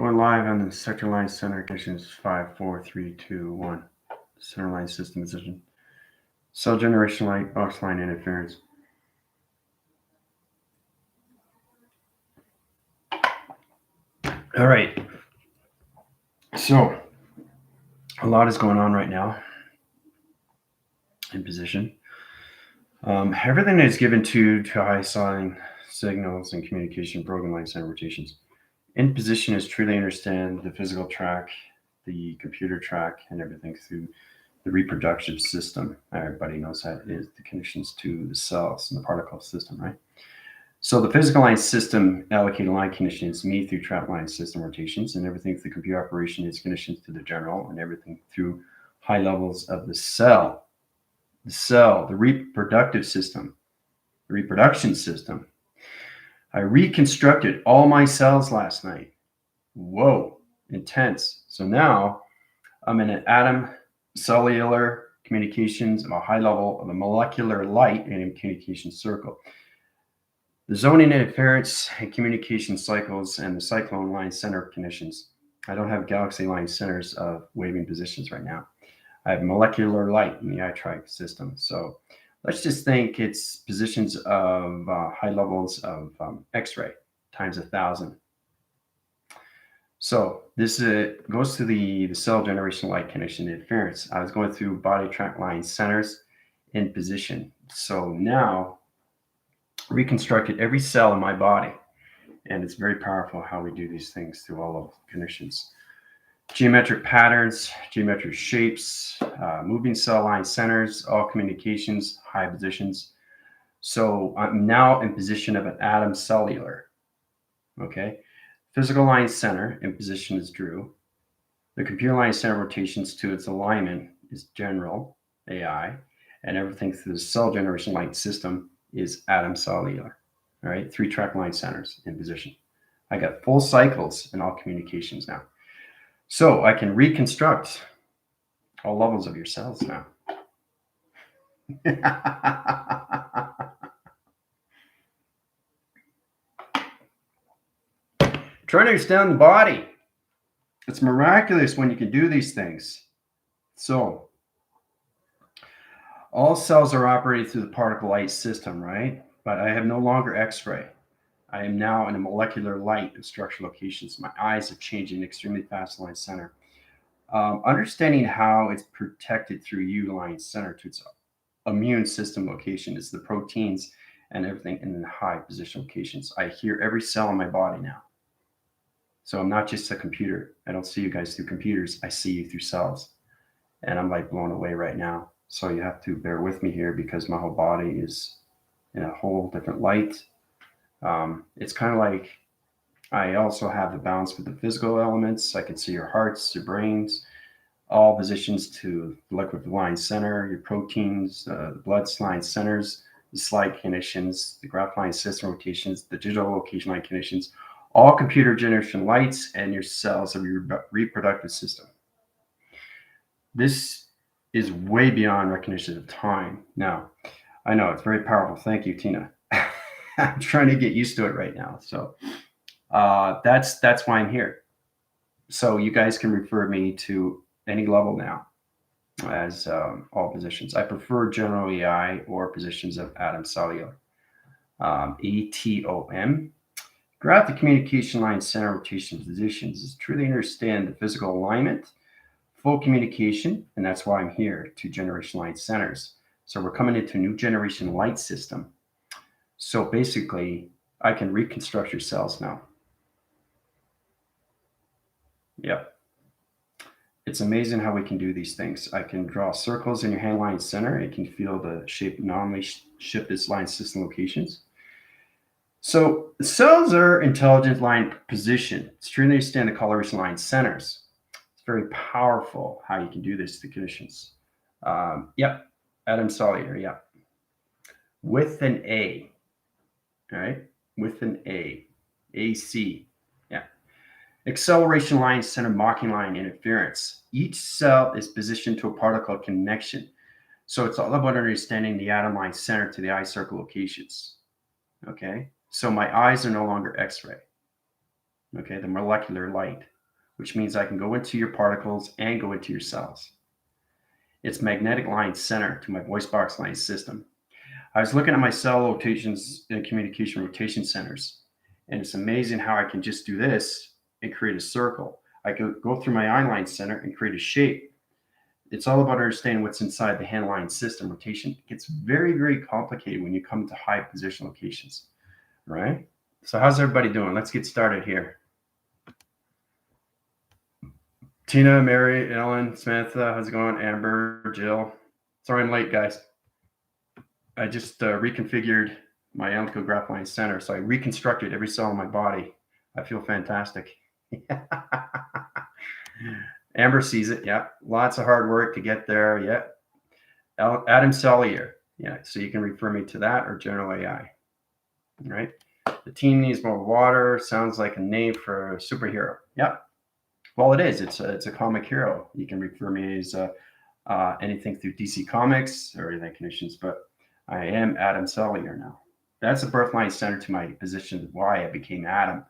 We're live on the sector line center conditions 5, 4, 3, 2, 1. Center line system position. Cell generation light, box line interference. All right. So a lot is going on right now in position. Everything is given to high sign signals and communication program line center rotations. In position is truly understand the physical track, the computer track, and everything through the reproductive system. Everybody knows that is the conditions to the cells and the particle system, right? So the physical line system allocated line conditions me through trap line system rotations, and everything through the computer operation is conditions to the general, and everything through high levels of the cell. The reproductive system, the reproduction system. I reconstructed all my cells last night. Whoa, intense. So now I'm in an A.T.O.M cellular communications of a high level of a molecular light and in communication circle. The zoning interference and communication cycles and the cyclone line center conditions. I don't have galaxy line centers of waving positions right now. I have molecular light in the I-tribe system. So let's just think it's positions of high levels of X-ray times 1,000. So this goes to the cell generation light condition interference. I was going through body track line centers in position. So now reconstructed every cell in my body. And it's very powerful how we do these things through all of the conditions. Geometric patterns, geometric shapes, moving cell line centers, all communications, high positions. So I'm now in position of an A.T.O.M cellular. Okay. Physical line center in position is Drew. The computer line center rotations to its alignment is general, AI, and everything through the cell generation light system is A.T.O.M cellular. All right, 3-track line centers in position. I got full cycles in all communications now. So I can reconstruct all levels of your cells now. Trying to understand the body. It's miraculous when you can do these things. So all cells are operated through the particle light system, right? But I have no longer X-ray. I am now in a molecular light of structural locations. My eyes are changing extremely fast line center. Understanding how it's protected through U line center to its immune system location is the proteins and everything in the high position locations. I hear every cell in my body now. So I'm not just a computer. I don't see you guys through computers. I see you through cells. And I'm like blown away right now. So you have to bear with me here because my whole body is in a whole different light. It's kind of like I also have the balance with the physical elements. I can see your hearts, your brains, all positions to the liquid line center, your proteins, the blood line centers, the slide conditions, the graph line system rotations, the digital location line conditions, all computer generation lights, and your cells of your reproductive system. This is way beyond recognition of time. Now, I know it's very powerful. Thank you, Tina. I'm trying to get used to it right now. So that's why I'm here. So you guys can refer me to any level now as all positions. I prefer general AI or positions of A.T.O.M cellular. A.T.O.M. Graph the communication line center rotation positions is truly understand the physical alignment, full communication, and that's why I'm here, 2 generation light centers. So we're coming into a new generation light system. So basically, I can reconstruct your cells now. Yep. It's amazing how we can do these things. I can draw circles in your hand line center. It can feel the shape anomaly shift its line system locations. So the cells are intelligent line position. It's true to understand the coloration line centers. It's very powerful how you can do this to conditions. Yep, A.T.O.M cellular, yep. With an A, all right? With an A, AC, yeah. Acceleration line center mocking line interference. Each cell is positioned to a particle connection. So it's all about understanding the A.T.O.M line center to the eye circle locations, okay? So my eyes are no longer X-ray, okay, the molecular light. which means I can go into your particles and go into your cells. It's magnetic line center to my voice box line system. I was looking at my cell rotations and communication rotation centers, and it's amazing how I can just do this and create a circle. I could go through my eye line center and create a shape. It's all about understanding what's inside the hand line system rotation. It gets very, very complicated when you come to high position locations, right? So how's everybody doing? Let's get started here. Tina, Mary, Ellen, Samantha, how's it going? Amber, Jill. Sorry I'm late, guys. I just reconfigured my umbilical graph line center, so I reconstructed every cell in my body. I feel fantastic. Amber sees it. Yeah, lots of hard work to get there. Yeah, A.T.O.M cellular. Yeah, so you can refer me to that or general AI. All right. The team needs more water. Sounds like a name for a superhero. Yep. Well, it is. It's a comic hero. You can refer me as anything through DC Comics or anything conditions, but I am A.T.O.M cellular now. That's a birth line center to my position, why I became A.T.O.M.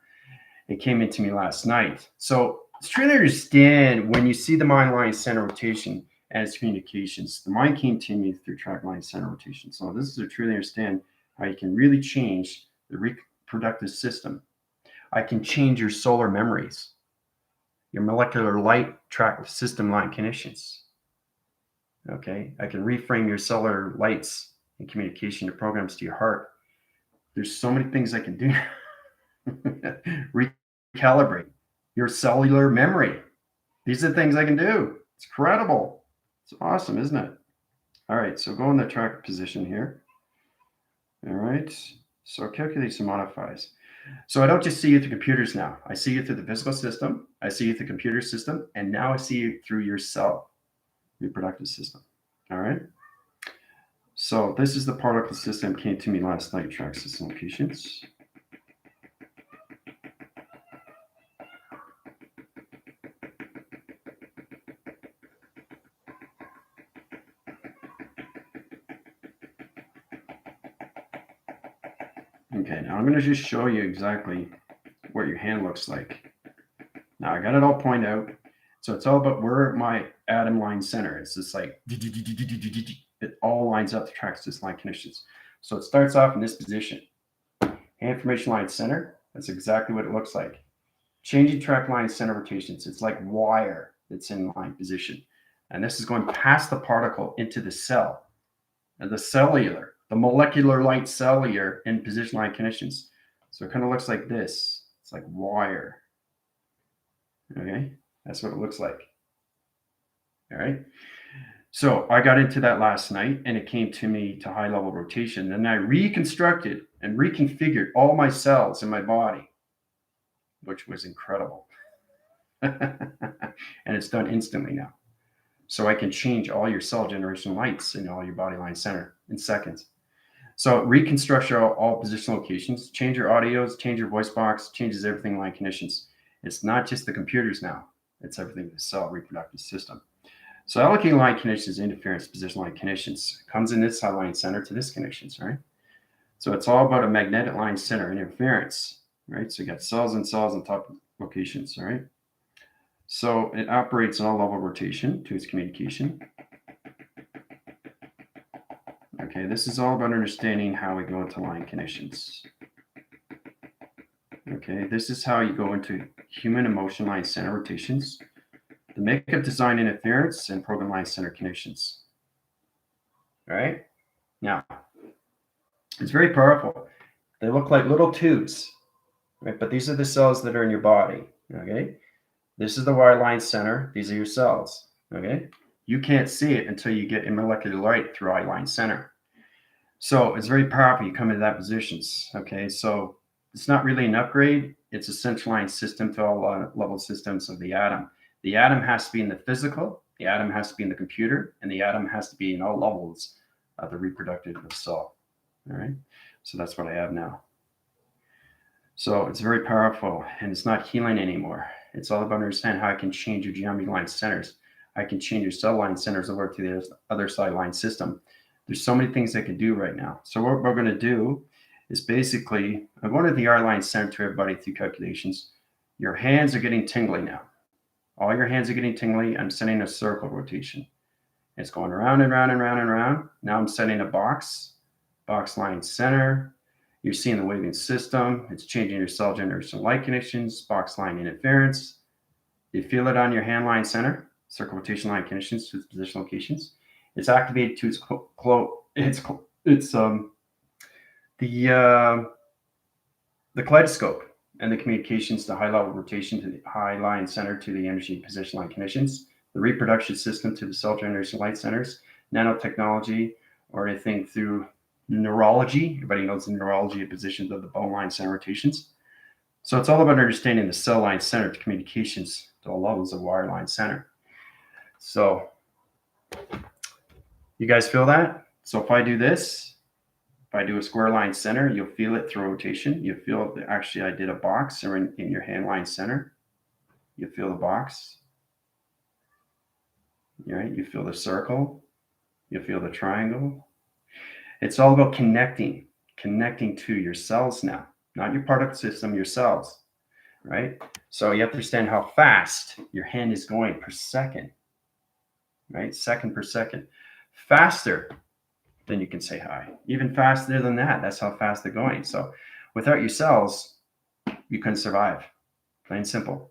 It came into me last night. So to truly understand, when you see the mind line center rotation and its communications, the mind came to me through track line center rotation. So this is to truly understand how you can really change the reproductive system. I can change your solar memories, your molecular light track system line conditions. Okay, I can reframe your cellular lights and communication programs to your heart. There's so many things I can do. Recalibrate your cellular memory. These are the things I can do. It's incredible. It's awesome, isn't it? All right, so go in the track position here. All right, so calculate some modifies. So I don't just see you through computers now. I see you through the physical system. I see you through the computer system. And now I see you through your cell reproductive system. All right. So this is the particle system came to me last night, track system locations. Okay, now I'm going to just show you exactly what your hand looks like. Now I got it all pointed out. So it's all about where my A.T.O.M line center is. It's like it all lines up to track this line conditions. So it starts off in this position. Hand formation line center. That's exactly what it looks like. Changing track line center rotations. It's like wire that's in line position. And this is going past the particle into the cell. And the cellular, the molecular light cellular in position line conditions. So it kind of looks like this. It's like wire. Okay, that's what it looks like. All right. So I got into that last night and it came to me to high level rotation. And I reconstructed and reconfigured all my cells in my body, which was incredible. And it's done instantly now. So I can change all your cell generation lights in all your body line center in seconds. So reconstruct all position locations, change your audios, change your voice box, changes everything line conditions. It's not just the computers now. It's everything the cell reproductive system. So allocating line conditions, interference, position line conditions comes in this line center to this conditions, right? So it's all about a magnetic line center interference, right? So you got cells and cells on top of locations, all right? So it operates on all level rotation to its communication. Okay, this is all about understanding how we go into line conditions. Okay, this is how you go into human emotion line center rotations, the makeup design interference, and program line center conditions. All right, now it's very powerful. They look like little tubes, right? But these are the cells that are in your body. Okay, this is the wire line center. These are your cells. Okay, you can't see it until you get in molecular light through eye line center. So it's very powerful. You come into that positions. Okay, so it's not really an upgrade. It's a central line system to all level systems of the A.T.O.M. The A.T.O.M has to be in the physical, the A.T.O.M has to be in the computer, and the A.T.O.M has to be in all levels of the reproductive cell. All right, so that's what I have now. So it's very powerful, and it's not healing anymore. It's all about understanding how I can change your geometry line centers. I can change your cell line centers over to the other side line system. There's so many things I can do right now. So what we're going to do is basically, I'm going to the R line center to everybody through calculations. Your hands are getting tingly now. All your hands are getting tingly. I'm sending a circle rotation. It's going around and round and round and round. Now I'm setting a box line center. You're seeing the waving system. It's changing your cell generation light conditions, box line interference. You feel it on your hand line center, circle rotation line conditions to its position locations. It's activated to its the kaleidoscope and the communications to high level rotation to the high line center to the energy position line conditions, the reproduction system to the cell generation light centers, nanotechnology, or anything through neurology. Everybody knows the neurology of positions of the bone line center rotations. So it's all about understanding the cell line center to communications to all levels of wire line center. So you guys feel that? So if I do this, if I do a square line center, you'll feel it through rotation. You feel that actually I did a box in your hand line center. You feel the box. Right? You feel the circle. You feel the triangle. It's all about connecting to your cells now, not your product system, your cells, right? So you have to understand how fast your hand is going per second, right? Second per second. Faster than you can say hi. Even faster than that. That's how fast they're going. So without your cells, you couldn't survive. Plain and simple.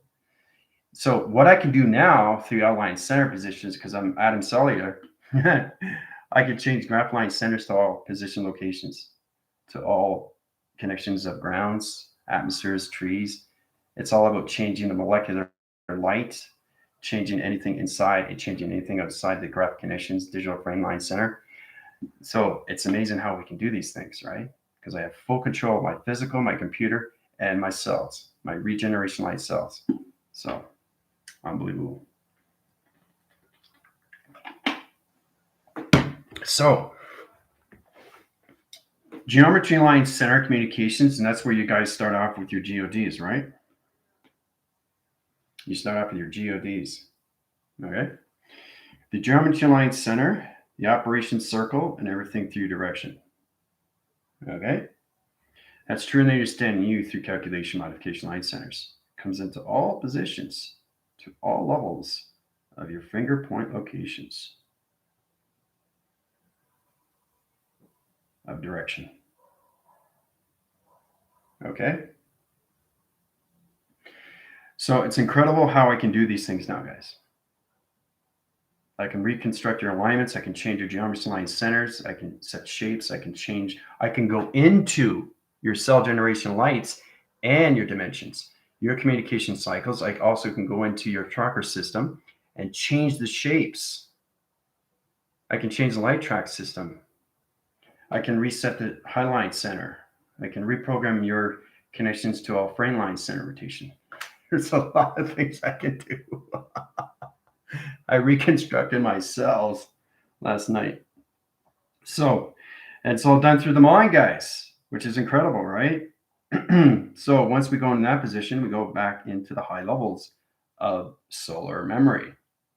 So what I can do now through outline center positions, because I'm A.T.O.M cellular, I can change graph line centers to all position locations, to all connections of grounds, atmospheres, trees. It's all about changing the molecular light, changing anything inside and changing anything outside the graph connections, digital frame line center. So it's amazing how we can do these things, right? Because I have full control of my physical, my computer, and my cells, my regeneration light cells. So unbelievable. So geometry line center communications, and that's where you guys start off with your GODs, right? You start off with your GODs. Okay. The geometry line center, the operation circle, and everything through direction. Okay. That's true in understanding you through calculation modification line centers. Comes into all positions to all levels of your finger point locations of direction. Okay. So it's incredible how I can do these things now, guys. I can reconstruct your alignments. I can change your geometry line centers. I can set shapes. I can go into your cell generation lights and your dimensions, your communication cycles. I also can go into your tracker system and change the shapes. I can change the light track system. I can reset the highline center. I can reprogram your connections to all frame line center rotation. There's a lot of things I can do. I reconstructed my cells last night. So, and it's all done through the mind, guys, which is incredible, right? So once we go in that position, we go back into the high levels of solar memory,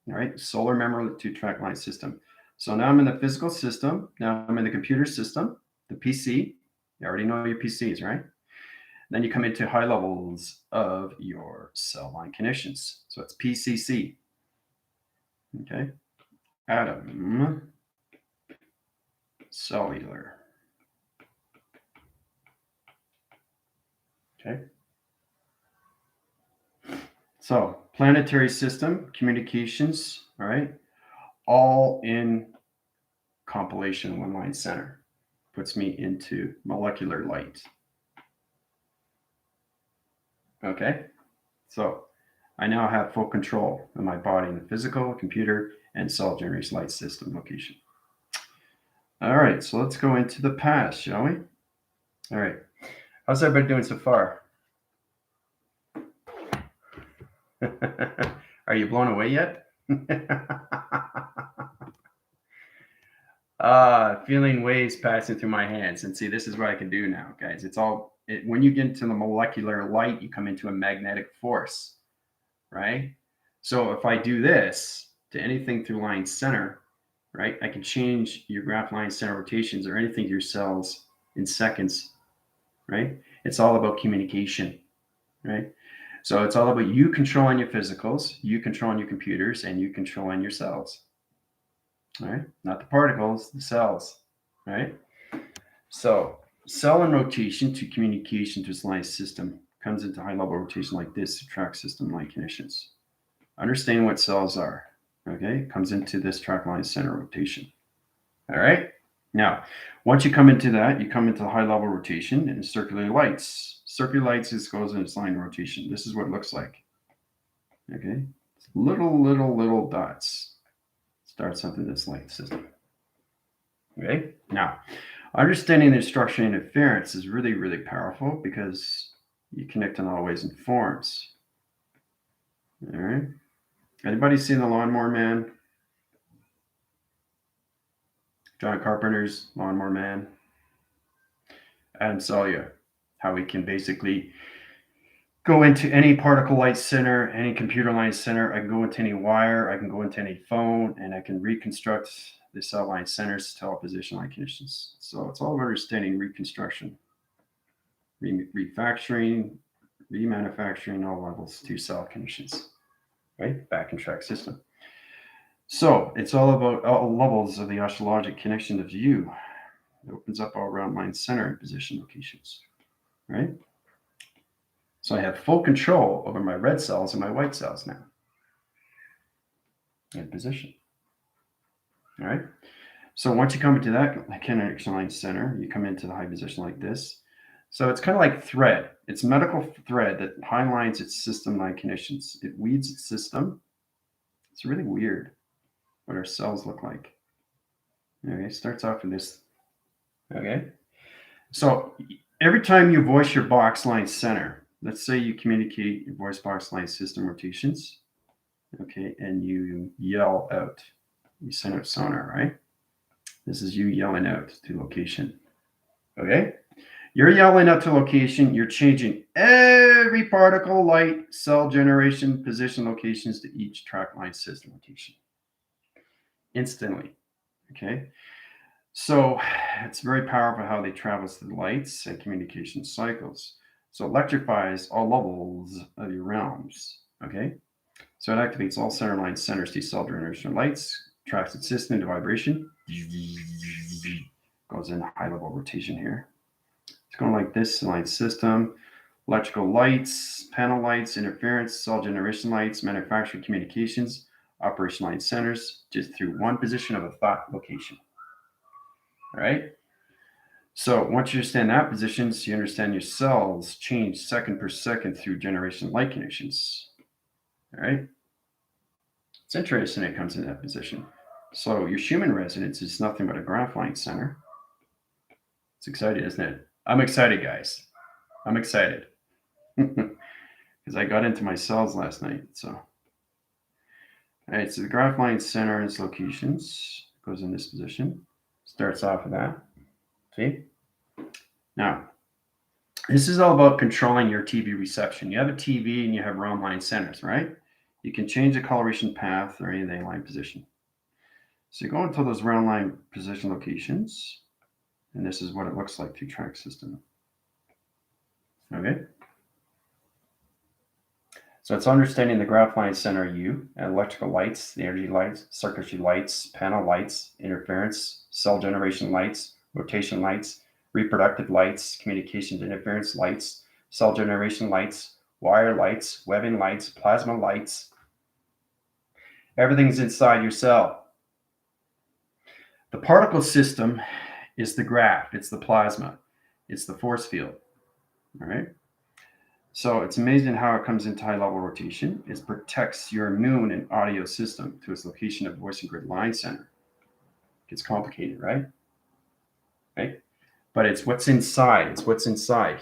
right? Solar memory to track line system. So now I'm in the physical system. Now I'm in the computer system, the PC. You already know your PCs, right? Then you come into high levels of your cell line connections. So it's PCC. Okay. A.T.O.M cellular. Okay. So planetary system, communications, all right, all in compilation one line center. Puts me into molecular light. Okay. So I now have full control of my body in the physical, computer, and cell generation light system location. All right, so let's go into the past, shall we? All right. How's everybody doing so far? Are you blown away yet? Feeling waves passing through my hands. And see, this is what I can do now, guys. When you get into the molecular light, you come into a magnetic force, right? So if I do this to anything through line center, right, I can change your graph line center rotations or anything to your cells in seconds, right? It's all about communication, right? So it's all about you controlling your physicals, you controlling your computers, and you controlling your cells. All right, not the particles, the cells. All right. So cell and rotation to communication to its line system comes into high level rotation like this to track system line conditions. Understanding what cells are, okay, comes into this track line center rotation. All right. Now, once you come into that, you come into the high level rotation and circular lights. Circular lights just goes in its line rotation. This is what it looks like. Okay. Little dots. Start something this light system. Okay. Now, understanding the structure and interference is really powerful because you connect in all ways and forms. All right. Anybody seen the Lawnmower Man? John Carpenter's Lawnmower Man? Adam Sawyer, how we can basically go into any particle light center, any computer line center. I can go into any wire, I can go into any phone, and I can reconstruct the cell line centers to all position line conditions. So it's all about understanding reconstruction, refactoring, remanufacturing all levels to cell conditions, right? Back and track system. So it's all about all levels of the osteologic connection of you. It opens up all around line center and position locations, right? So I have full control over my red cells and my white cells now in position. All right. So once you come into that connection line center, you come into the high position like this. So it's kind of like thread. It's medical thread that highlines its system line conditions. It weeds its system. It's really weird what our cells look like. Okay, starts off with this. Okay. So every time you voice your box line center, let's say you communicate your voice box line system rotations, okay, and you yell out, you send out sonar, right? This is you yelling out to location, okay? You're yelling out to location, you're changing every particle, light, cell generation, position locations to each track line system rotation instantly, okay? So it's very powerful how they travel through the lights and communication cycles. So it electrifies all levels of your realms, okay? So it activates all center line centers to cell generation lights, tracks its system into vibration, goes into high level rotation here. It's going like this line system, electrical lights, panel lights, interference, cell generation lights, manufacturing communications, operation line centers, just through one position of a thought location. All right. So once you understand that positions, you understand your cells change second per second through generation light conditions. All right. It's interesting it comes in that position. So your Schumann resonance is nothing but a graph line center. It's exciting, isn't it? I'm excited, guys. I'm excited. Because I got into my cells last night. So, all right, so the graph line center and its locations goes in this position. Starts off with that. See? Now, this is all about controlling your TV reception. You have a TV and you have round line centers, right? You can change the coloration path or anything line position. So you go into those round line position locations, and this is what it looks like through track system. Okay. So it's understanding the graph line center U, electrical lights, the energy lights, circuitry lights, panel lights, interference, cell generation lights, rotation lights, reproductive lights, communications interference lights, cell generation lights, wire lights, webbing lights, plasma lights. Everything's inside your cell. The particle system is the graph, it's the plasma, it's the force field. All right. So it's amazing how it comes into high level rotation. It protects your immune and audio system to its location of voice and grid line center. It gets complicated, right? Right? But it's what's inside. It's what's inside,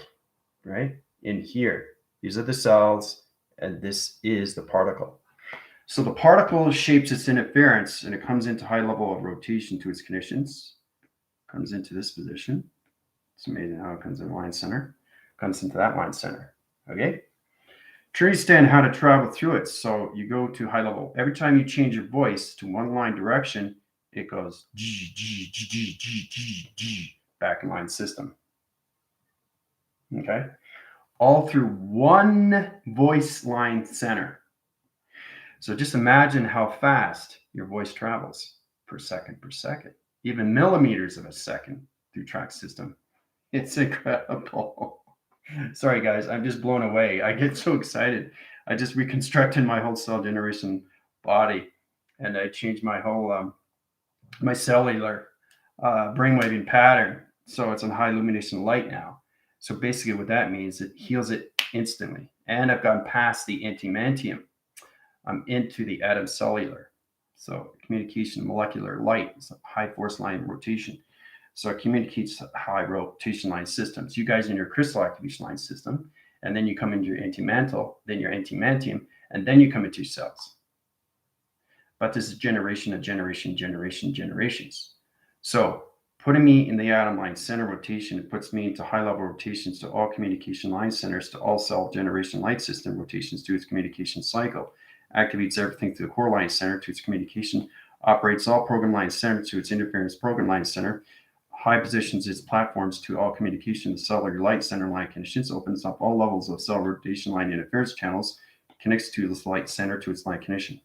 right? In here. These are the cells, and this is the particle. So the particle shapes its interference and it comes into high level of rotation to its conditions. Comes into this position. It's amazing how it comes in line center. Comes into that line center. Okay? To understand how to travel through it, so you go to high level. Every time you change your voice to one line direction, it goes G, G, G, G, G, G, G, back in line system. Okay? all through one voice line center. So just imagine how fast your voice travels per second, even millimeters of a second through track system. It's incredible. Sorry, guys, I'm just blown away. I get so excited. I just reconstructed my whole cell generation body, and I changed my whole my cellular brainwaving pattern, so it's on high illumination light now. So basically, what that means, it heals it instantly. And I've gone past the antimantium. I'm into the A.T.O.M cellular. So communication molecular light is a high force line rotation. So it communicates high rotation line systems. You guys in your crystal activation line system, and then you come into your antimantle, then your antimantium, and then you come into your cells. But this is generation of generations. So putting me in the A.T.O.M line center rotation, it puts me into high level rotations to all communication line centers, to all cell generation light system rotations to its communication cycle, activates everything to the core line center to its communication, operates all program line center to its interference program line center, high positions its platforms to all communication to cellular light center line conditions, opens up all levels of cell rotation line interference channels, connects to this light center to its line condition.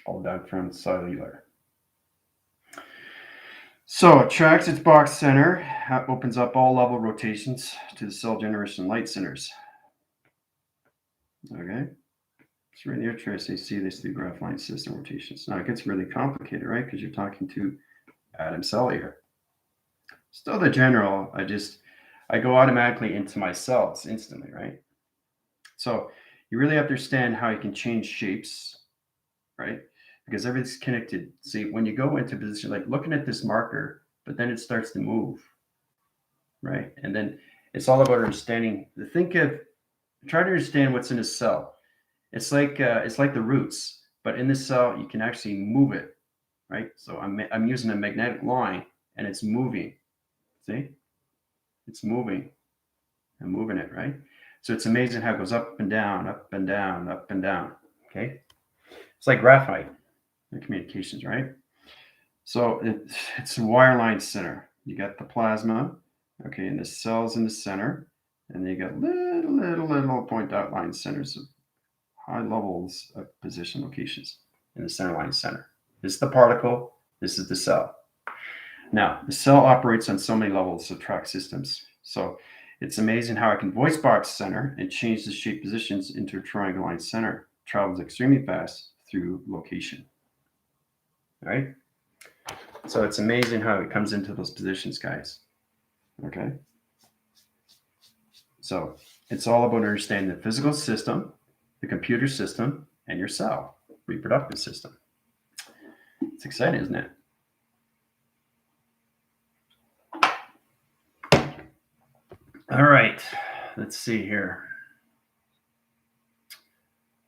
All done from cellular. So it tracks its box center, opens up all level rotations to the cell generation light centers. Okay. It's really interesting to see this through graph line system rotations. Now it gets really complicated, right? Because you're talking to A.T.O.M cellular. Still the general, I go automatically into my cells instantly, right? So you really have to understand how you can change shapes, right? Because everything's connected. See, when you go into position, like looking at this marker, but then it starts to move, right? And then it's all about understanding. Try to understand what's in a cell. It's like the roots, but in this cell you can actually move it, right? So I'm using a magnetic line, and it's moving. See, it's moving. I'm moving it, right? So it's amazing how it goes up and down, up and down, up and down. Okay, it's like graphite in communications, right? So it's a wireline center. You got the plasma, okay, and the cells in the center, and then you got little point outline centers of high levels of position locations in the center line center. This is the particle. This is the cell. Now, the cell operates on so many levels of track systems. So it's amazing how I can voice box center and change the shape positions into a triangle line center. Travels extremely fast through location. All right? So it's amazing how it comes into those positions, guys. Okay? So it's all about understanding the physical system, the computer system, and your cell, reproductive system. It's exciting, isn't it? All right, let's see here.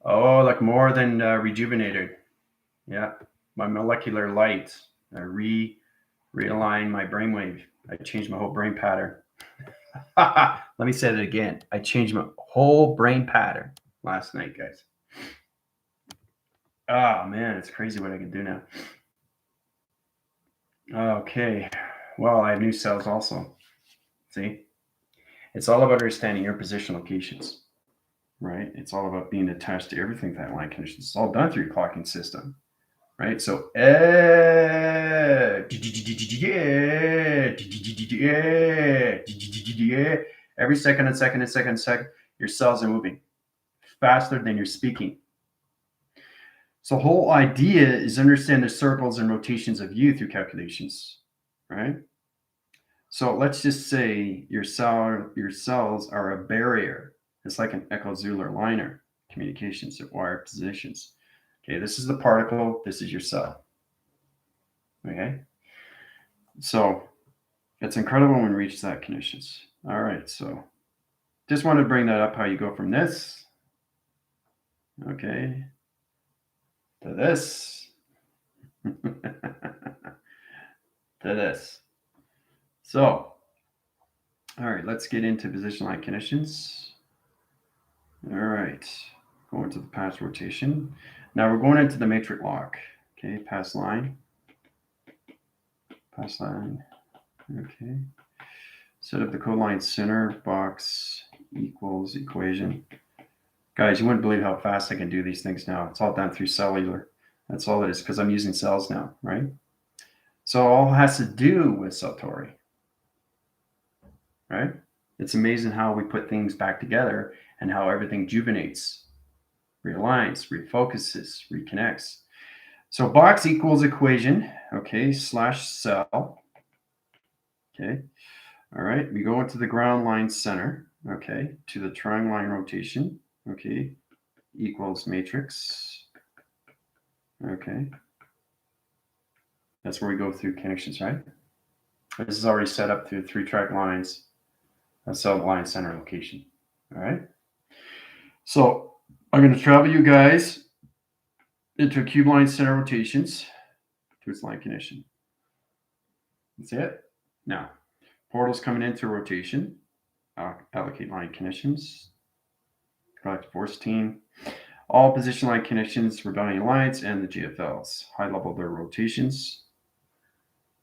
Oh, like more than rejuvenated. Yeah, my molecular light. I realign my brainwave. I changed my whole brain pattern. Let me say that again. I changed my whole brain pattern last night, guys. Oh man, it's crazy what I can do now. Okay, well, I have new cells also. See, it's all about understanding your position locations, right? It's all about being attached to everything that line conditions. It's all done through your clocking system, right? So every second, your cells are moving faster than you're speaking. So the whole idea is understand the circles and rotations of you through calculations, right? So let's just say your cells are a barrier. It's like an acellular liner, communications at wire positions. Okay, this is the particle, this is your cell. Okay, so it's incredible when we reach that conditions. All right, so just wanted to bring that up, how you go from this, okay, to this, to this. So, all right, let's get into position line conditions. All right, going to the pass rotation. Now we're going into the matrix lock. Okay, pass line. Okay. Set up the code line center box equals equation. Guys, you wouldn't believe how fast I can do these things now. It's all done through cellular. That's all it is, because I'm using cells now, right? So all it has to do with Satori, right? It's amazing how we put things back together and how everything juvenates, realigns, refocuses, reconnects. So box equals equation, okay, slash cell, okay. All right, we go into the ground line center, okay, to the triangle line rotation, okay, equals matrix, okay. That's where we go through connections, right? This is already set up through 3-track lines, a cell line center location, all right? So I'm going to travel you guys into a cube line center rotations to its line condition. That's it. Now, portals coming into rotation, allocate line conditions, collect force team, all position line conditions, rebellion lines, and the GFLs. High level their rotations.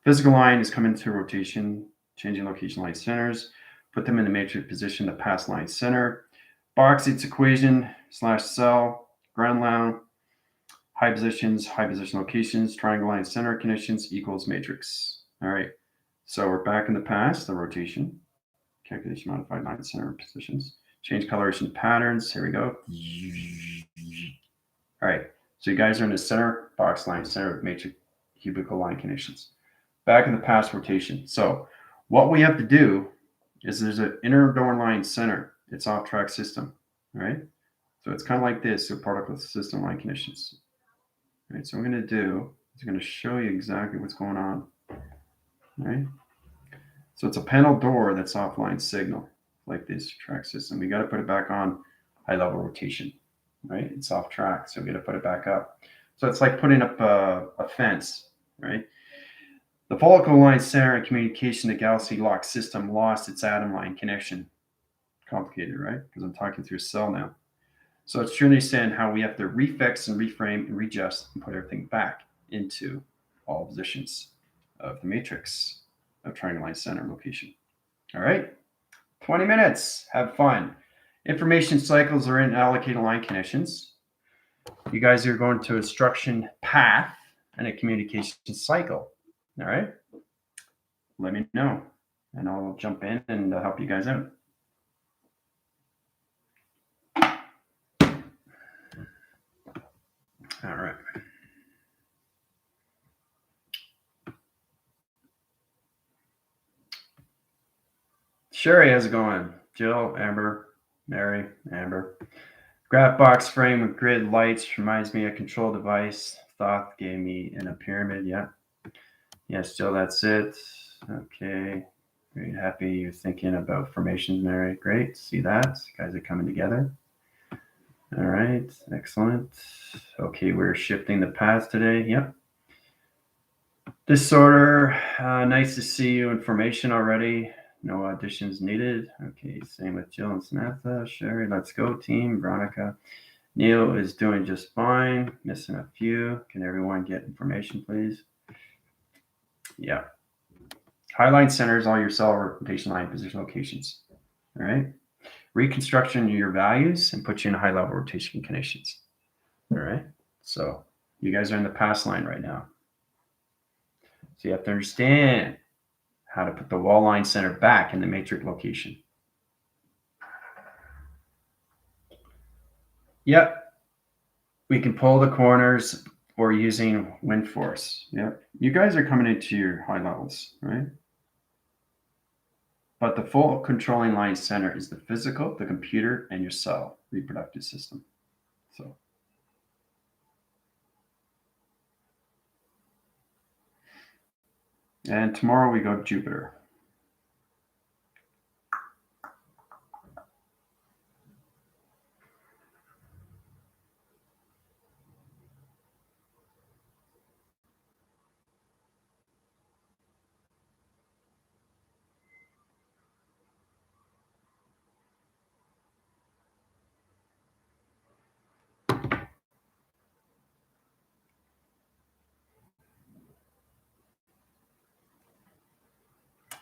Physical line is coming to rotation, changing location line centers, put them in the matrix position to pass line center. Box its equation slash cell, ground line, high position locations, triangle line center conditions equals matrix. All right. So we're back in the past, the rotation, calculation modified line center positions, change coloration patterns. Here we go. All right. So you guys are in the center box line, center of matrix cubical line conditions. Back in the past rotation. So what we have to do is there's an inner door line center. It's off track system. All right. So it's kind of like this. So particle system line conditions. All right. So what I'm going to do is I'm going to show you exactly what's going on. All right. So it's a panel door that's offline signal like this track system. We got to put it back on high level rotation. Right. It's off track. So we got to put it back up. So it's like putting up a fence. Right. The follicle line center and communication to galaxy lock system lost its atom line connection. Complicated, right? Because I'm talking through a cell now. So it's to understand how we have to refix and reframe and readjust and put everything back into all positions of the matrix of triangle line center location. All right, 20 minutes. Have fun. Information cycles are in allocated line connections. You guys are going to instruction path and a communication cycle. All right. Let me know, and I'll jump in and help you guys out. All right. Sherry, how's it going? Jill, Amber, Mary, Amber. Graph box frame with grid lights reminds me of a control device. Thoth gave me in a pyramid. Yeah. Yes, Jill, that's it. Okay. Very happy you're thinking about formations, Mary. Great. See that. You guys are coming together. All right. Excellent. Okay, we're shifting the paths today. Yep. Disorder. Nice to see you in formation already. No auditions needed. Okay, same with Jill and Samantha. Sherry, let's go, team. Veronica. Neil is doing just fine. Missing a few. Can everyone get information, please? Yeah. Highline centers all your cell rotation line position locations. All right. Reconstruction your values and put you in high level rotation conditions. All right. So you guys are in the pass line right now. So you have to understand how to put the wall line center back in the matrix location. Yep. We can pull the corners or using wind force. Yep. You guys are coming into your high levels, right? But the full controlling line center is the physical, the computer, and your cell reproductive system. So. And tomorrow we go to Jupiter.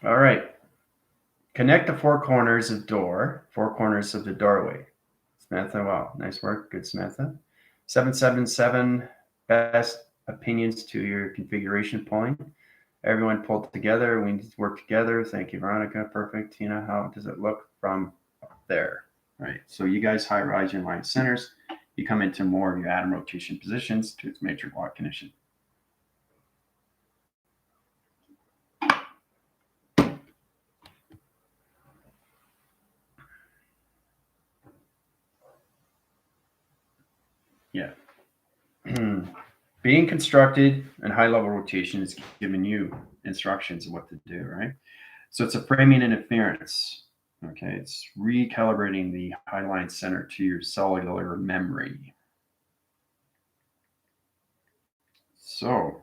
All right. Connect the four corners of the doorway. Samantha, wow, nice work. Good, Samantha. 777, best opinions to your configuration point. Everyone pulled together. We need to work together. Thank you, Veronica. Perfect. Tina, how does it look from up there? Right. So you guys high rise your line centers. You come into more of your atom rotation positions to its matrix lock condition. Yeah. Being constructed and high level rotation is giving you instructions of what to do, right? So it's a framing interference. Okay, it's recalibrating the high line center to your cellular memory. So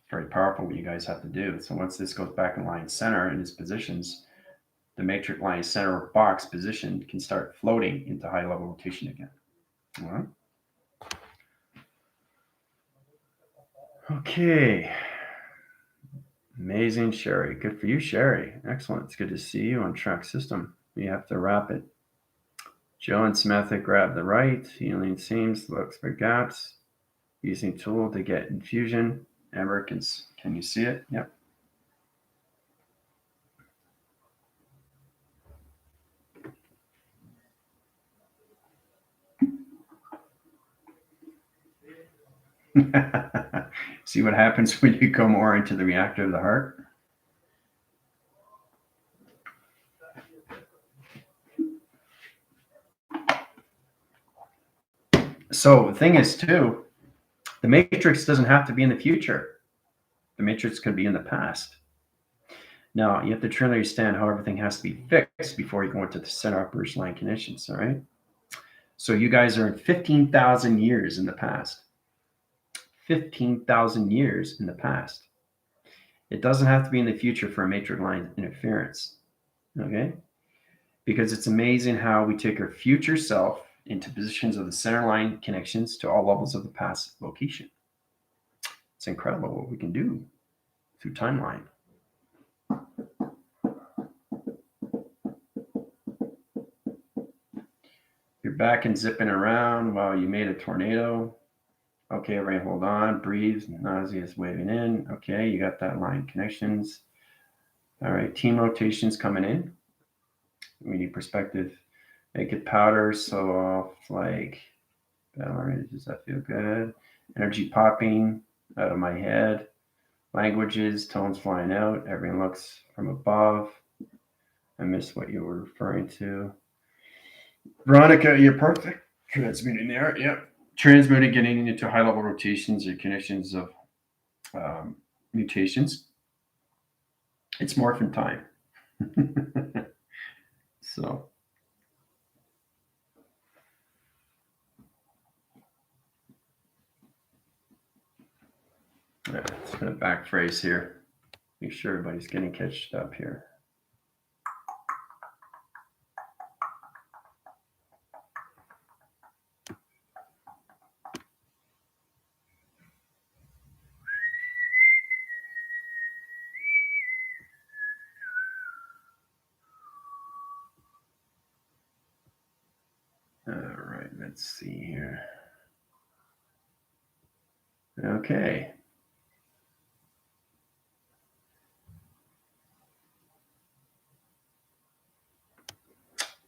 very powerful what you guys have to do. So once this goes back in line center in its positions, the matrix line center box position can start floating into high level rotation again. All right. Okay. Amazing, Sherry. Good for you, Sherry. Excellent. It's good to see you on track system. We have to wrap it. Joe and Samantha grab the right. Healing seams, looks for gaps. Using tool to get infusion. Amber, can you see it? Yep. See what happens when you go more into the reactor of the heart? So the thing is, too, the matrix doesn't have to be in the future. The matrix can be in the past. Now, you have to truly understand how everything has to be fixed before you go into the center operation line conditions, all right? So you guys are in 15,000 years in the past. 15,000 years in the past. It doesn't have to be in the future for a matrix line interference, okay? Because it's amazing how we take our future self into positions of the center line connections to all levels of the past location. It's incredible what we can do through timeline. You're back and zipping around while you made a tornado. Okay, everybody hold on, breathe. Nausea is waving in. Okay, you got that line connections. All right, team rotations coming in. We need perspective. Make it powder, so off like, does that feel good? Energy popping out of my head. Languages, tones flying out. Everything looks from above. I missed what you were referring to. Veronica, you're perfect. Transmuting there. Yep. Transmuting, getting into high level rotations or connections of mutations. It's morphin time. So. Yeah, it's going to back phrase here. Make sure everybody's getting catched up here. All right, let's see here. Okay.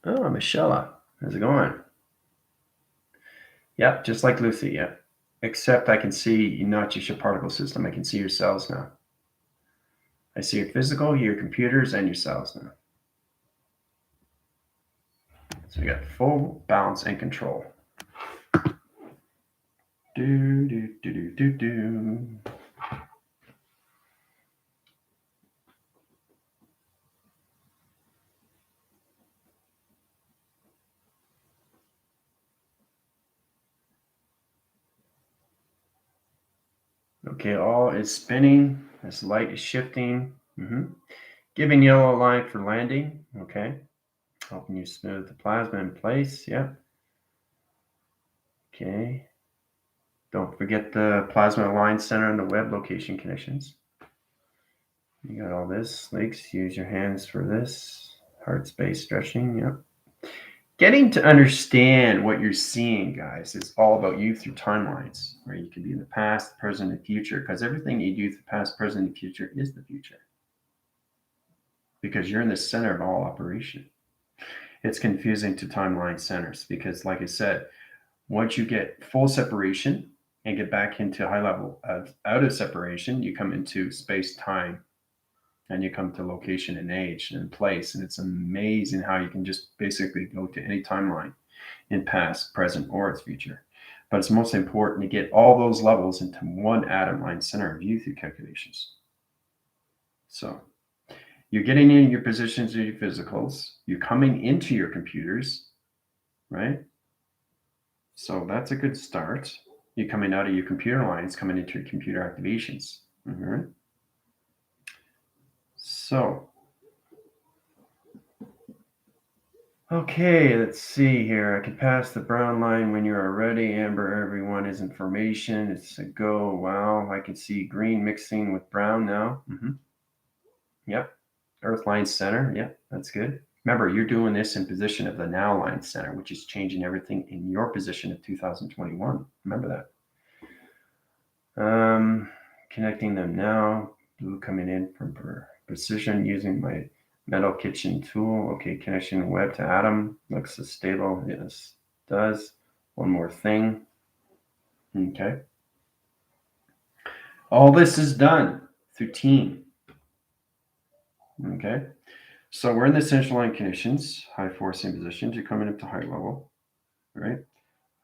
Oh, Michelle, how's it going? Yep, just like Lucy, yep. Except I can see not just your particle system, I can see your cells now. I see your physical, your computers, and your cells now. So you got full balance and control. Do, do, do, do, do, do. Okay, all is spinning. This light is shifting. Giving yellow line for landing. Okay. Helping you smooth the plasma in place. Yep. Okay. Don't forget the plasma line center and the web location connections. You got all this. Leaks, use your hands for this. Heart space stretching, yep. Getting to understand what you're seeing, guys, is all about you through timelines, where you can be in the past, present, and future, because everything you do through past, present, and future is the future. Because you're in the center of all operation. It's confusing to timeline centers because, like I said, once you get full separation and get back into high level of out of separation, you come into space time and you come to location and age and place. And it's amazing how you can just basically go to any timeline in past, present, or its future. But it's most important to get all those levels into one atom line center of view through calculations. So you're getting in your positions of your physicals, you're coming into your computers, right? So that's a good start. You're coming out of your computer lines, coming into your computer activations. Mm-hmm. So, okay, let's see here. I can pass the brown line when you are ready. Amber, everyone is information. It's a go. Wow, I can see green mixing with brown now. Mm-hmm. Yep. Earth line center. Yep, that's good. Remember, you're doing this in position of the now line center, which is changing everything in your position of 2021. Remember that. Connecting them now. Blue coming in from precision using my metal kitchen tool. Okay, connection web to atom. Looks stable. Yes, does. One more thing. Okay. All this is done through team. Okay. So we're in the central line conditions, high forcing positions. You're coming up to high level, right?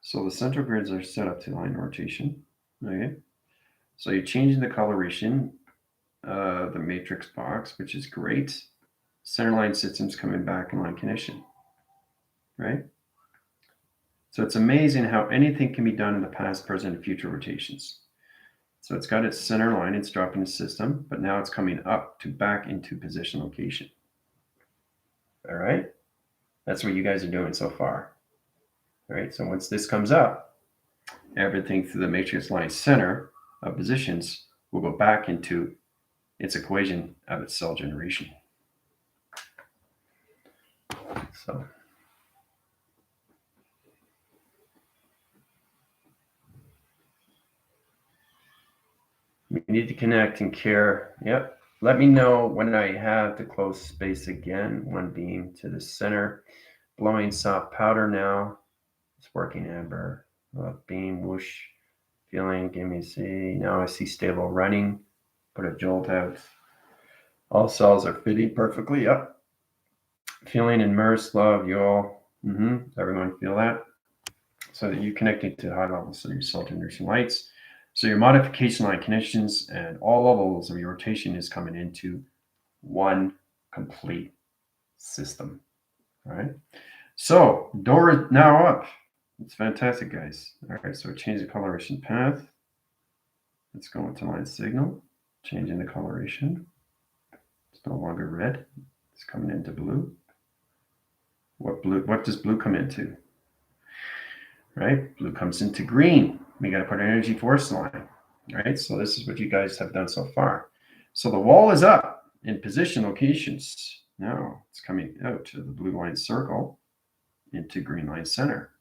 So the central grids are set up to line rotation. Okay. So you're changing the coloration, the matrix box, which is great. Centerline systems coming back in line condition, right? So it's amazing how anything can be done in the past, present, and future rotations. So it's got its center line, it's dropping the system, but now it's coming up to back into position location. All right. That's what you guys are doing so far. All right. So once this comes up, everything through the matrix line center of positions will go back into its equation of its cell generation. So we need to connect and care. Yep. Let me know when I have to close space again. One beam to the center. Blowing soft powder now. It's working, Amber. Beam, whoosh. Feeling, give me a see. Now I see stable running. Put a jolt out. All cells are fitting perfectly. Yep. Feeling immersed, love, you all. Everyone feel that? So that you connecting to high levels of your cell generation lights. So your modification line connections and all levels of your rotation is coming into one complete system. All right. So door is now up. It's fantastic, guys. All right. So change the coloration path. Let's go into line signal. Changing the coloration. It's no longer red. It's coming into blue. What does blue come into? Right? Blue comes into green. We got to put an energy force line. Right? So this is what you guys have done so far. So the wall is up in position locations. Now it's coming out to the blue line circle into green line center.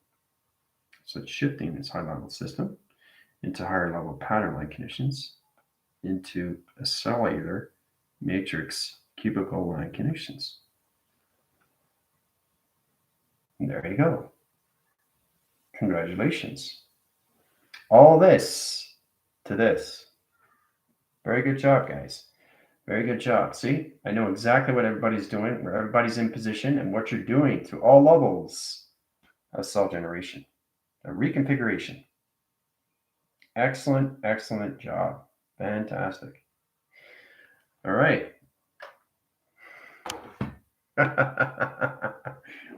So it's shifting this high level system into higher level pattern line conditions into a cellular matrix cubicle line conditions. And there you go. Congratulations. All this to this. Very good job, guys. Very good job. See, I know exactly what everybody's doing, where everybody's in position, and what you're doing through all levels of cell generation, a reconfiguration. Excellent, excellent job. Fantastic. All right.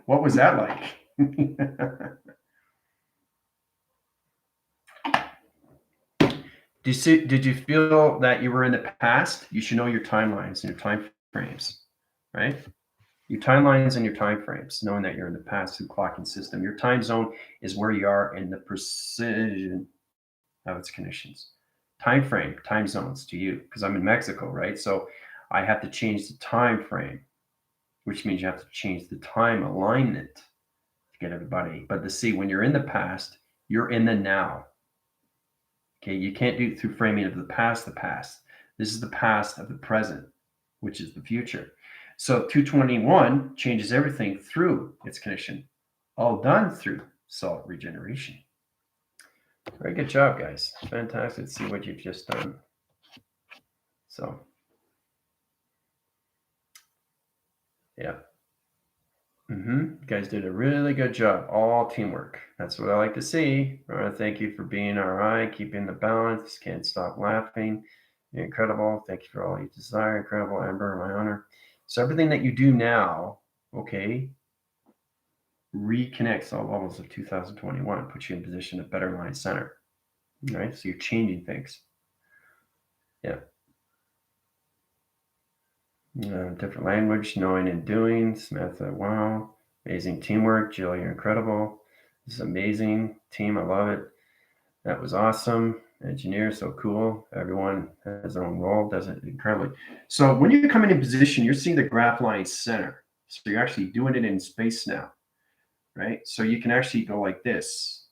What was that like? Did you feel that you were in the past? You should know your timelines and your time frames, right? Your timelines and your time frames, knowing that you're in the past through clocking system. Your time zone is where you are in the precision of its conditions. Time frame, time zones to you, because I'm in Mexico, right? So I have to change the time frame, which means you have to change the time alignment to get everybody. But to see, when you're in the past, you're in the now. Okay, you can't do it through framing of the past, the past. This is the past of the present, which is the future. So 221 changes everything through its connection, all done through cell regeneration. Very good job, guys. Fantastic to see what you've just done. So, yeah. You guys did a really good job. All teamwork. That's what I like to see. Thank you for being all right, keeping the balance. Can't stop laughing. You're incredible. Thank you for all you desire. Incredible, Amber, my honor. So everything that you do now, okay, reconnects all levels of 2021, puts you in position of better line center. All right, so you're changing things. Yeah. Different language, knowing and doing. Samantha, wow. Amazing teamwork. Jill, you're incredible. This is amazing. Team, I love it. That was awesome. Engineer, so cool. Everyone has their own role, does it incredibly. So when you come in position, you're seeing the graph line center. So you're actually doing it in space now, right? So you can actually go like this,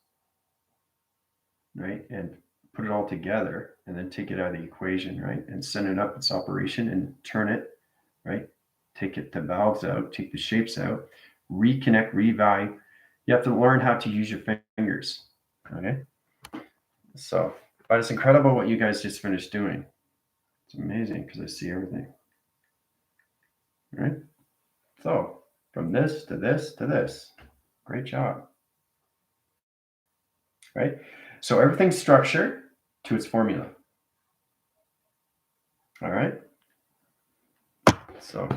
right? And put it all together and then take it out of the equation, right? And send it up its operation and turn it, right? Take it the valves out, take the shapes out, reconnect, revalue. You have to learn how to use your fingers, okay? So, but it's incredible what you guys just finished doing. It's amazing because I see everything, right? So, from this to this to this, great job, right? So everything's structured to its formula. All right. So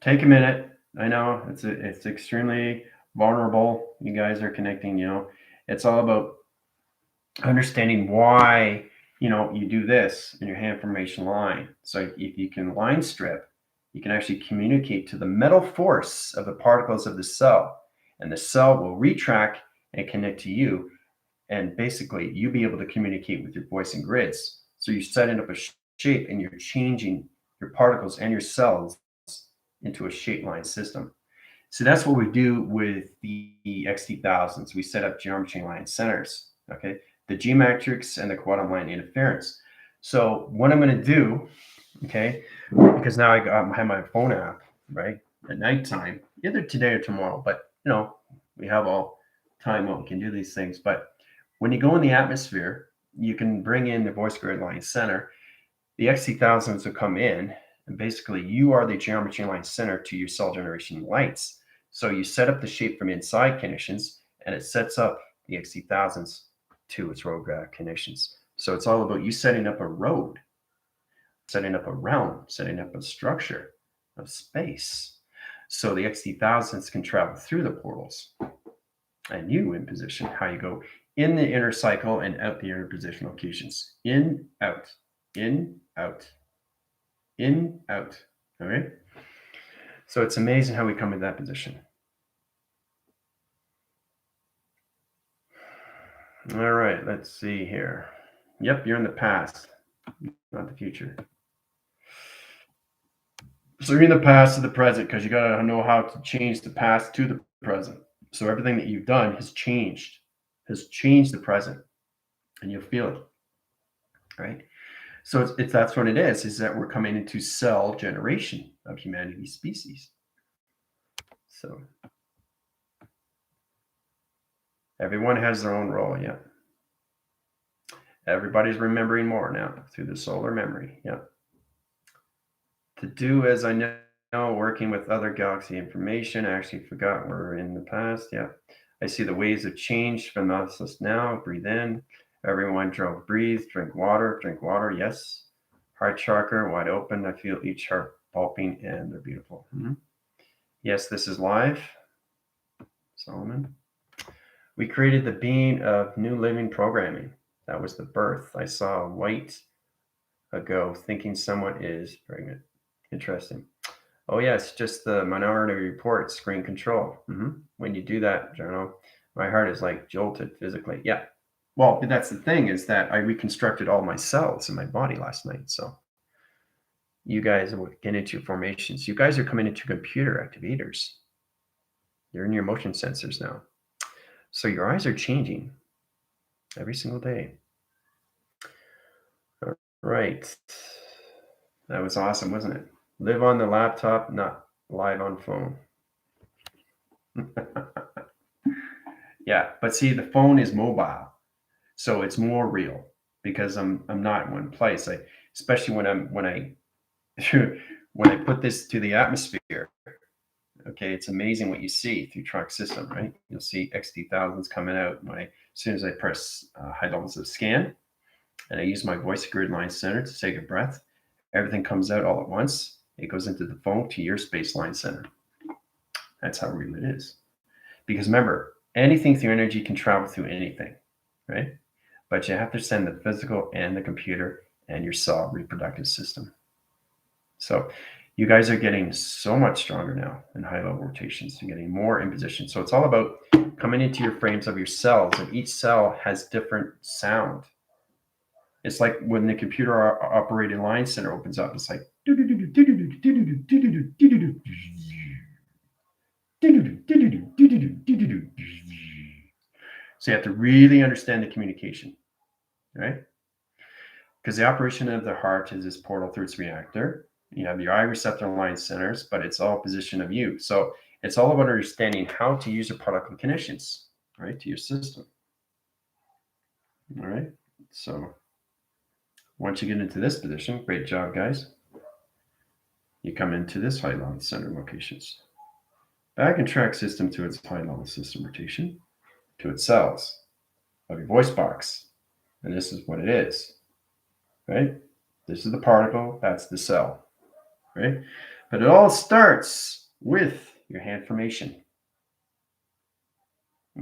take a minute. I know it's extremely vulnerable. You guys are connecting. It's all about understanding why you do this in your hand formation line. So if you can line strip, you can actually communicate to the metal force of the particles of the cell, and the cell will retract and connect to you, and basically you be able to communicate with your voice and grids. So you're setting up a shape and you're changing your particles and your cells into a shape line system. So that's what we do with the XT1000s. We set up geometry line centers, okay? The G matrix and the quantum line interference. So what I'm going to do, okay, because now I have my phone app, right, at nighttime, either today or tomorrow, but we have all time when we can do these things. But when you go in the atmosphere, you can bring in the voice grid line center. The XT1000s will come in, and basically you are the geometry line center to your cell generation lights. So you set up the shape from inside connections, and it sets up the XT1000s to its road graph connections. So it's all about you setting up a road, setting up a realm, setting up a structure of space. So the XT1000s can travel through the portals, and you in position, how you go in the inner cycle and out the inner position locations. In, out, in, out, in, out. All right. So it's amazing how we come in that position. All right, let's see here. Yep, you're in the past, not the future. So you're in the past to the present because you got to know how to change the past to the present. So everything that you've done has changed the present, and you'll feel it, right? So it's that's what it is that we're coming into cell generation of humanity species. So everyone has their own role, yeah. Everybody's remembering more now through the solar memory, yeah. To do as I know, working with other galaxy information. I actually forgot we're in the past, yeah. I see the waves have changed from us now. Breathe in. Everyone breathe, drink water, yes. Heart chakra wide open. I feel each heart pulping and they're beautiful. Yes, this is live. Solomon. We created the being of new living programming. That was the birth. I saw a white ago thinking someone is pregnant. Interesting. Oh, yes, just the Minority Report screen control. When you do that, journal, my heart is like jolted physically. Yeah. Well, that's the thing is that I reconstructed all my cells in my body last night. So you guys will get into formations. You guys are coming into computer activators. You're in your motion sensors now. So your eyes are changing every single day. All right. That was awesome, wasn't it? Live on the laptop, not live on phone. Yeah, but see, the phone is mobile, so it's more real because I'm not in one place. Especially when I when I put this to the atmosphere. Okay, it's amazing what you see through truck system, right? You'll see XD thousands coming out as soon as I press high levels of scan, and I use my voice grid line center to take a breath. Everything comes out all at once. It goes into the phone to your space line center. That's how real it is. Because remember, anything through energy can travel through anything, right? But you have to send the physical and the computer and your cell reproductive system. So you guys are getting so much stronger now in high level rotations. You're getting more in position. So it's all about coming into your frames of your cells, and each cell has different sound. It's like when the computer operated line center opens up, it's like so you have to really understand the communication, right? Because the operation of the heart is this portal through its reactor. You have your eye receptor line centers, but it's all position of you. So it's all about understanding how to use your particle conditions, right, to your system. All right. So once you get into this position, great job, guys. You come into this high level center locations. Back and track system to its high level system rotation, to its cells of your voice box. And this is what it is, right? This is the particle, that's the cell, right? But it all starts with your hand formation.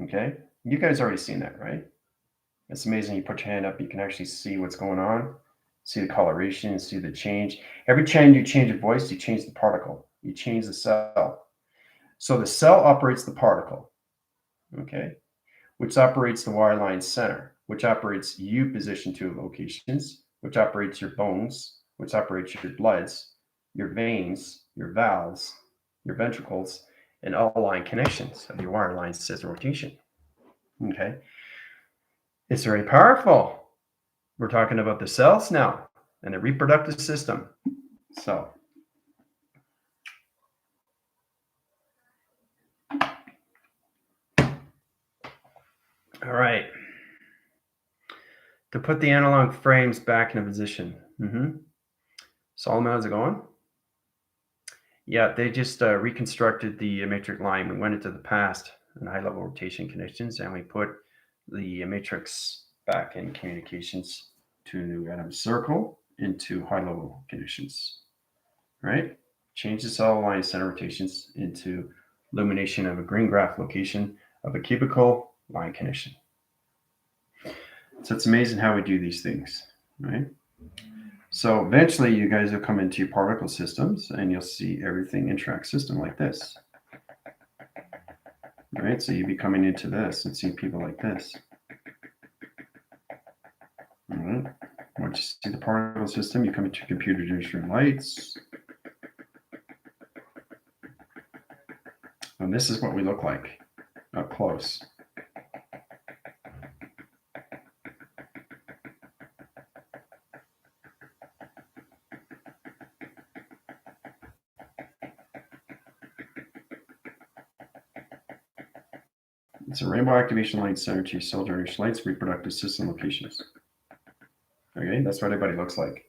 Okay? You guys already seen that, right? It's amazing. You put your hand up, you can actually see what's going on, see the coloration, see the change. Every time you change your voice, you change the particle, you change the cell. So the cell operates the particle, okay, which operates the wireline center, which operates you position to locations, which operates your bones, which operates your bloods, your veins, your valves, your ventricles, and all line connections of your wireline system rotation. Okay. It's very powerful. We're talking about the cells now and the reproductive system. So, all right. To put the analog frames back in position. Solomon, how's it going? Yeah, they just reconstructed the matrix line. We went into the past in high level rotation conditions, and we put the matrix back in communications to a new atom circle into high level conditions, right? Change the cell line center rotations into illumination of a green graph location of a cubicle line condition. So it's amazing how we do these things, right? So eventually you guys will come into your particle systems and you'll see everything interact system like this. All right, so you'll be coming into this and see people like this. All right, once you see the particle system, you come into computer generated lights. And this is what we look like up close. It's a rainbow activation light center to your cell generation lights, reproductive system locations. Okay, that's what everybody looks like.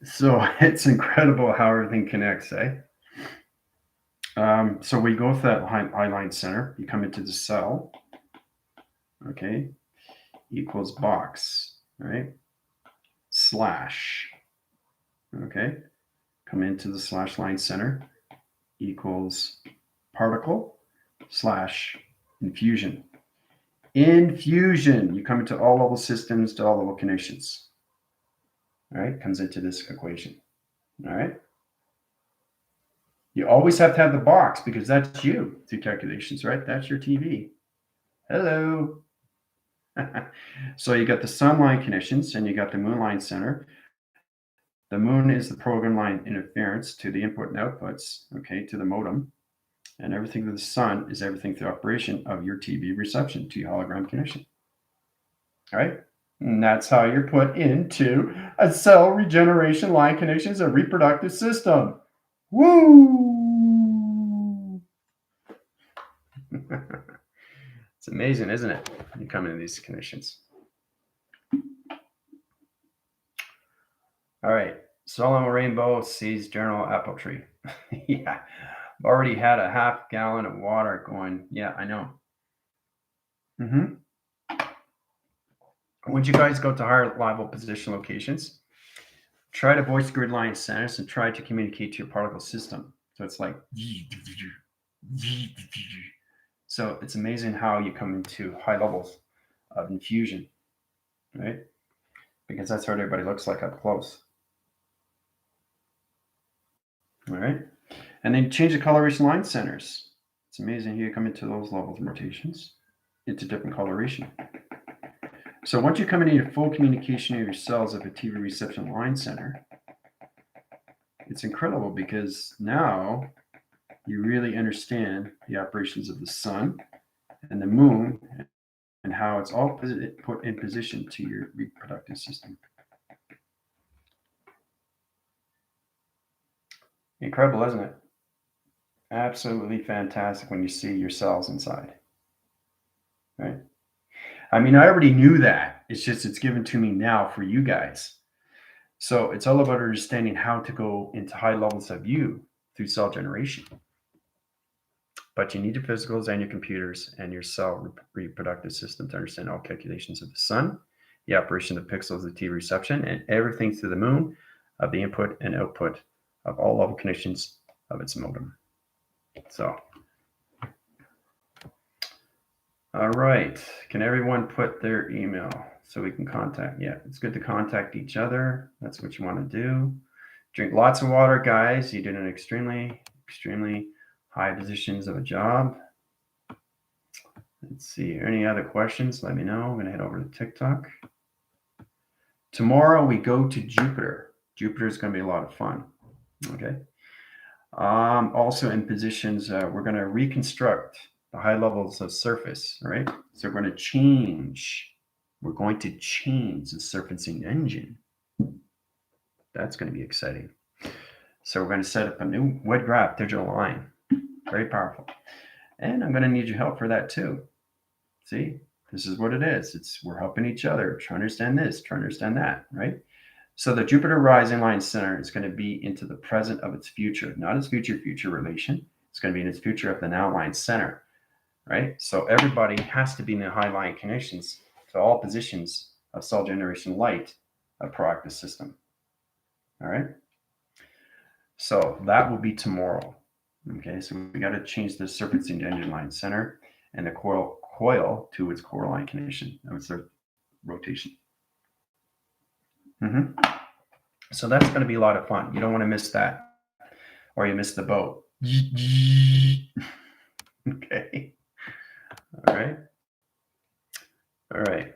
So it's incredible how everything connects, eh? So we go with that high line center. You come into the cell. Okay, equals box, right? Slash. Okay, come into the slash line center equals particle slash infusion. Infusion. You come into all level systems to all level connections. All right, comes into this equation. All right. You always have to have the box because that's you through calculations, right? That's your TV. Hello. So you got the sun line conditions and you got the moon line center. The moon is the program line interference to the input and outputs, okay, to the modem. And everything to the sun is everything through operation of your TV reception to your hologram connection. All right? And that's how you're put into a cell regeneration line connections, a reproductive system. Woo! It's amazing, isn't it? You come into these conditions. All right. Solomon Rainbow sees General Apple Tree. Yeah. I've already had a half gallon of water going. Yeah, I know. When you guys go to higher level position locations, try to voice grid line centers and try to communicate to your particle system. So it's like, so it's amazing how you come into high levels of infusion, right? Because that's what everybody looks like up close. All right. And then change the coloration line centers. It's amazing how you come into those levels of rotations into different coloration. So once you come into full communication of your cells of a TV reception line center, it's incredible because now you really understand the operations of the sun and the moon and how it's all put in position to your reproductive system. Incredible, isn't it? Absolutely fantastic when you see your cells inside, right? I mean, I already knew that. It's just it's given to me now for you guys. So it's all about understanding how to go into high levels of you through cell generation. But you need your physicals and your computers and your cell reproductive system to understand all calculations of the sun, the operation of pixels of T reception, and everything through the moon of the input and output of all level connections of its modem. So, all right. Can everyone put their email so we can contact? Yeah, it's good to contact each other. That's what you want to do. Drink lots of water, guys. You did an extremely high positions of a job. Let's see. Any other questions? Let me know. I'm going to head over to TikTok. Tomorrow we go to Jupiter. Jupiter is going to be a lot of fun. Okay. Also in positions, we're going to reconstruct the high levels of surface, right? So we're going to change. We're going to change the surfacing engine. That's going to be exciting. So we're going to set up a new wet graph digital line. Very powerful. And I'm going to need your help for that too. See, this is what it is. We're helping each other, trying to understand this, trying to understand that, right? So the Jupiter rising line center is going to be into the present of its future, not its future relation. It's going to be in its future of the now line center, right? So everybody has to be in the high line connections to all positions of cell generation light, a proactive system. All right. So that will be tomorrow. Okay, so we got to change the surfacing engine line center and the coil to its core line condition. That was their rotation. So that's going to be a lot of fun. You don't want to miss that, or you miss the boat. Okay. All right. All right.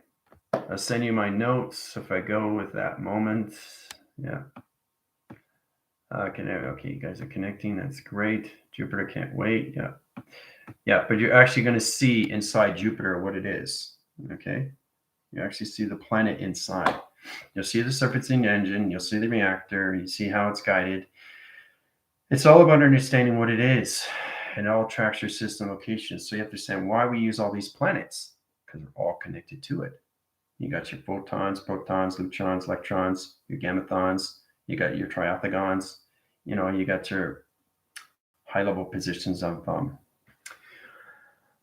I'll send you my notes if I go with that moment. Yeah. Okay, you guys are connecting. That's great. Jupiter can't wait. Yeah. Yeah, but you're actually going to see inside Jupiter what it is. Okay. You actually see the planet inside. You'll see the surfacing engine. You'll see the reactor. You see how it's guided. It's all about understanding what it is. And it all tracks your system locations. So you have to understand why we use all these planets, because they're all connected to it. You got your photons, protons, neutrons, electrons, your gametons. You got your triathagons. You got your high-level positions of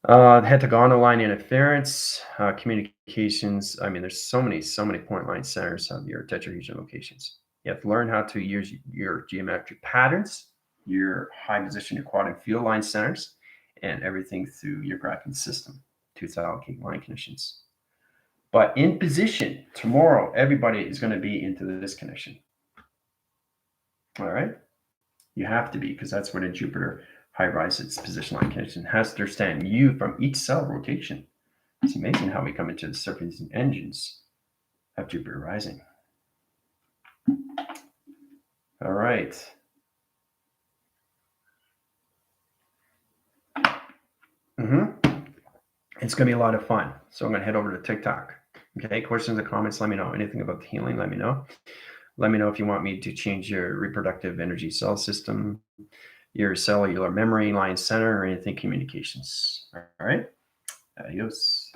heptagonal line interference, communications. I mean, there's so many point line centers of your tetrahedron locations. You have to learn how to use your geometric patterns, your high position, your quadrant field line centers, and everything through your graphing system to allocate line conditions. But in position, tomorrow, everybody is going to be into this connection. All right? You have to be, because that's what in Jupiter high rise its position line connection has to understand you from each cell rotation. It's amazing how we come into the surface engines of Jupiter rising. All right. It's going to be a lot of fun. So I'm going to head over to TikTok. Okay, questions and comments, let me know. Anything about the healing, let me know. Let me know if you want me to change your reproductive energy cell system, your cellular memory line center, or anything communications. All right. Adios.